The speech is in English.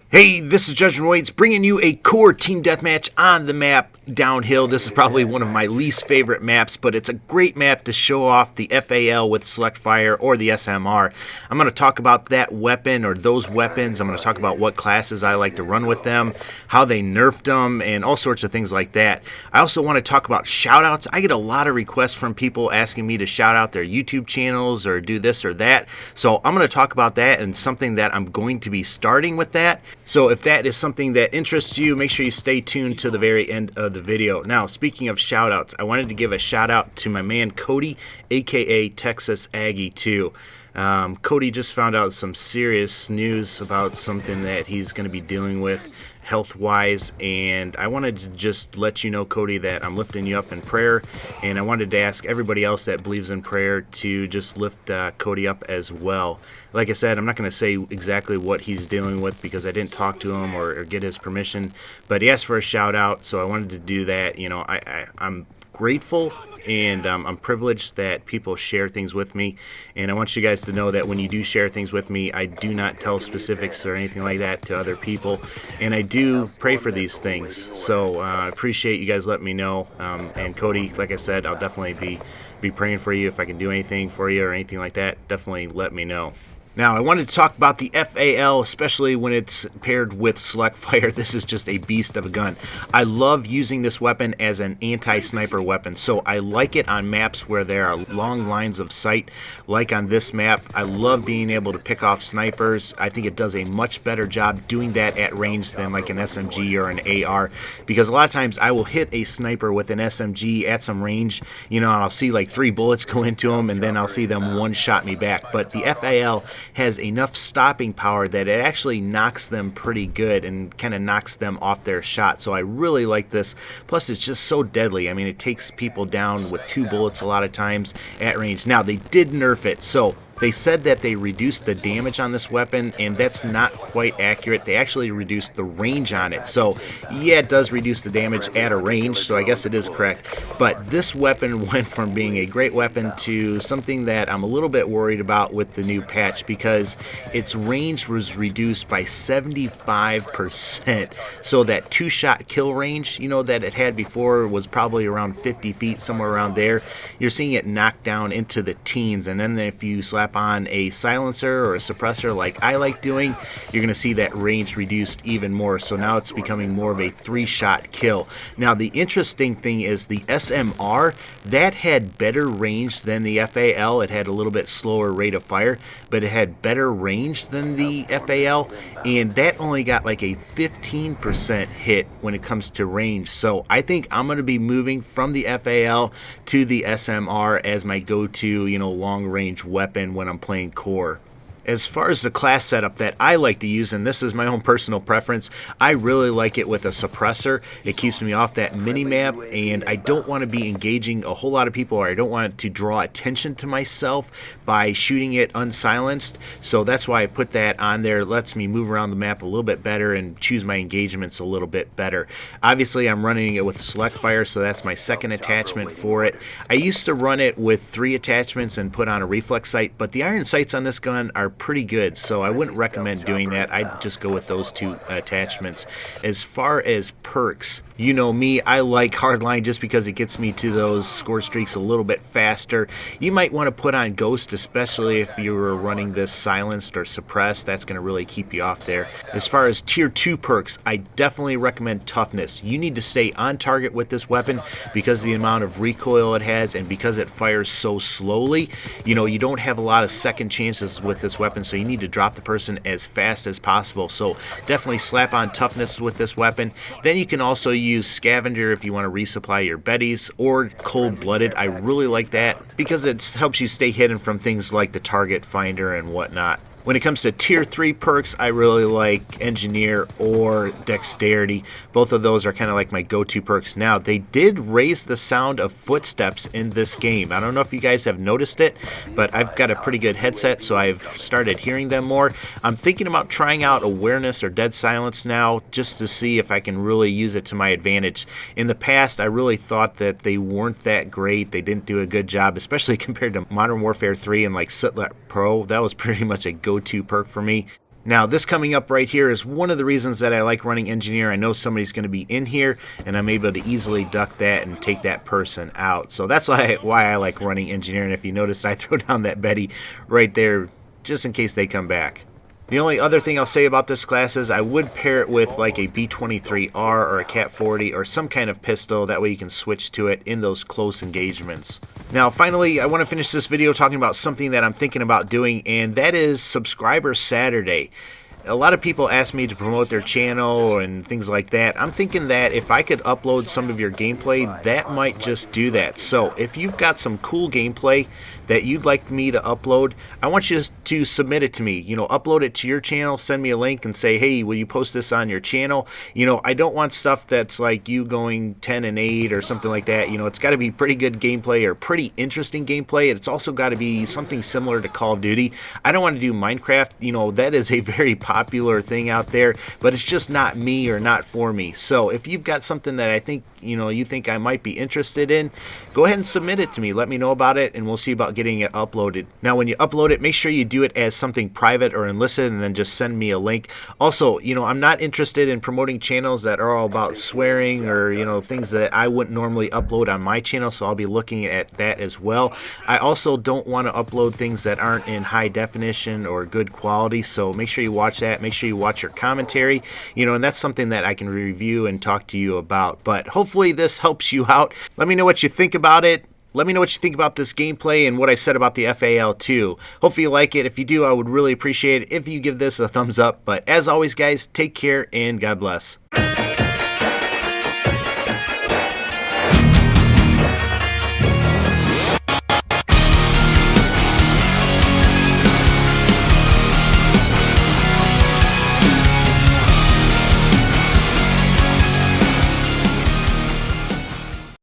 Hey, this is Judgment Waits bringing you a core team deathmatch on the map Downhill. This is probably one of my least favorite maps, but it's a great map to show off the FAL with Select Fire or the SMR. I'm going to talk about that weapon or those weapons. I'm going to talk about what classes I like to run with them, how they nerfed them, and all sorts of things like that. I also want to talk about shoutouts. I get a lot of requests from people asking me to shout out their YouTube channels or do this or that. So I'm going to talk about that and something that I'm going to be starting with that. So if that is something that interests you, make sure you stay tuned to the very end of the video. Now, speaking of shoutouts, I wanted to give a shout out to my man Cody, aka Texas Aggie 2. Cody just found out some serious news about something that he's going to be dealing with health-wise, and I wanted to just let you know, Cody, that I'm lifting you up in prayer, and I wanted to ask everybody else that believes in prayer to just lift Cody up as well. Like I said, I'm not going to say exactly what he's dealing with because I didn't talk to him or get his permission, but he asked for a shout-out, so I wanted to do that. You know, I'm grateful and I'm privileged that people share things with me, and I want you guys to know that when you do share things with me, I do not tell specifics or anything like that to other people, and I do pray for these things. So I appreciate you guys letting me know, and Cody, like I said, I'll definitely be praying for you. If I can do anything for you or anything like that, definitely let me know. Now, I wanted to talk about the FAL, especially when it's paired with Select Fire. This is just a beast of a gun. I love using this weapon as an anti-sniper weapon, so I like it on maps where there are long lines of sight, like on this map. I love being able to pick off snipers. I think it does a much better job doing that at range than like an SMG or an AR, because a lot of times I will hit a sniper with an SMG at some range, you know, and I'll see like 3 bullets go into them, and then I'll see them one-shot me back. But the FAL has enough stopping power that it actually knocks them pretty good and kind of knocks them off their shot. So I really like this. Plus, it's just so deadly. I mean, it takes people down with 2 bullets a lot of times at range. Now, they did nerf it, so they said that they reduced the damage on this weapon, and that's not quite accurate. They actually reduced the range on it. So, yeah, it does reduce the damage at a range, so I guess it is correct. But this weapon went from being a great weapon to something that I'm a little bit worried about with the new patch, because its range was reduced by 75%. So that 2-shot kill range, you know, that it had before was probably around 50 feet, somewhere around there. You're seeing it knocked down into the teens, and then if you slap on a silencer or a suppressor like I like doing, you're going to see that range reduced even more. So now it's becoming more of a 3-shot kill. Now, the interesting thing is the SMR, that had better range than the FAL. It had a little bit slower rate of fire, but it had better range than the FAL, and that only got like a 15% hit when it comes to range. So I think I'm going to be moving from the FAL to the SMR as my go-to, you know, long-range weapon when I'm playing core. As far as the class setup that I like to use, and this is my own personal preference, I really like it with a suppressor. It keeps me off that mini-map, and I don't want to be engaging a whole lot of people, or I don't want to draw attention to myself by shooting it unsilenced. So that's why I put that on there. It lets me move around the map a little bit better and choose my engagements a little bit better. Obviously, I'm running it with Select Fire, so that's my second attachment for it. I used to run it with 3 attachments and put on a reflex sight, but the iron sights on this gun are pretty good, so I wouldn't recommend doing that. I'd just go with those 2 attachments. As far as perks, you know me, I like Hardline just because it gets me to those score streaks a little bit faster. You might want to put on Ghost, especially if you were running this silenced or suppressed. That's going to really keep you off there. As far as tier 2 perks, I definitely recommend Toughness. You need to stay on target with this weapon because of the amount of recoil it has, and because it fires so slowly. You know, you don't have a lot of second chances with this weapon, so you need to drop the person as fast as possible. So definitely slap on Toughness with this weapon. Then you can also use Scavenger if you want to resupply your Bettys, or Cold-Blooded. I really like that because it helps you stay hidden from things like the target finder and whatnot. When it comes to tier 3 perks, I really like Engineer or Dexterity. Both of those are kind of like my go-to perks. Now, they did raise the sound of footsteps in this game. I don't know if you guys have noticed it, but I've got a pretty good headset, so I've started hearing them more. I'm thinking about trying out Awareness or Dead Silence now, just to see if I can really use it to my advantage. In the past, I really thought that they weren't that great. They didn't do a good job, especially compared to Modern Warfare 3 and like Sitlet Pro. That was pretty much a go-to perk for me. Now, this coming up right here is one of the reasons that I like running engineer. I know somebody's going to be in here, and I'm able to easily duck that and take that person out. So that's why I like running engineer. And if you notice, I throw down that Betty right there just in case they come back. The only other thing I'll say about this class is I would pair it with like a B-23R or a Cat 40 or some kind of pistol. That way you can switch to it in those close engagements. Now finally, I want to finish this video talking about something that I'm thinking about doing, and that is Subscriber Saturday. A lot of people ask me to promote their channel and things like that. I'm thinking that if I could upload some of your gameplay, that might just do that. So if you've got some cool gameplay that you'd like me to upload, I want you to submit it to me. You know, upload it to your channel, send me a link and say, hey, will you post this on your channel? You know, I don't want stuff that's like you going 10-8 or something like that. You know, it's got to be pretty good gameplay or pretty interesting gameplay. It's also got to be something similar to Call of Duty. I don't want to do Minecraft. You know, that is a very popular thing out there, but it's just not me or not for me. So if you've got something that I think, you think I might be interested in, go ahead and submit it to me. Let me know about it, and we'll see about getting it uploaded. Now, when you upload it, make sure you do it as something private or enlisted, and then just send me a link. Also, I'm not interested in promoting channels that are all about swearing or, things that I wouldn't normally upload on my channel, so I'll be looking at that as well. I also don't want to upload things that aren't in high definition or good quality, so make sure you watch that. Make sure you watch your commentary, and that's something that I can review and talk to you about. But hopefully this helps you out. Let me know what you think about it. Let me know what you think about this gameplay and what I said about the FAL too. Hopefully you like it. If you do, I would really appreciate it if you give this a thumbs up. But as always, guys, take care and God bless.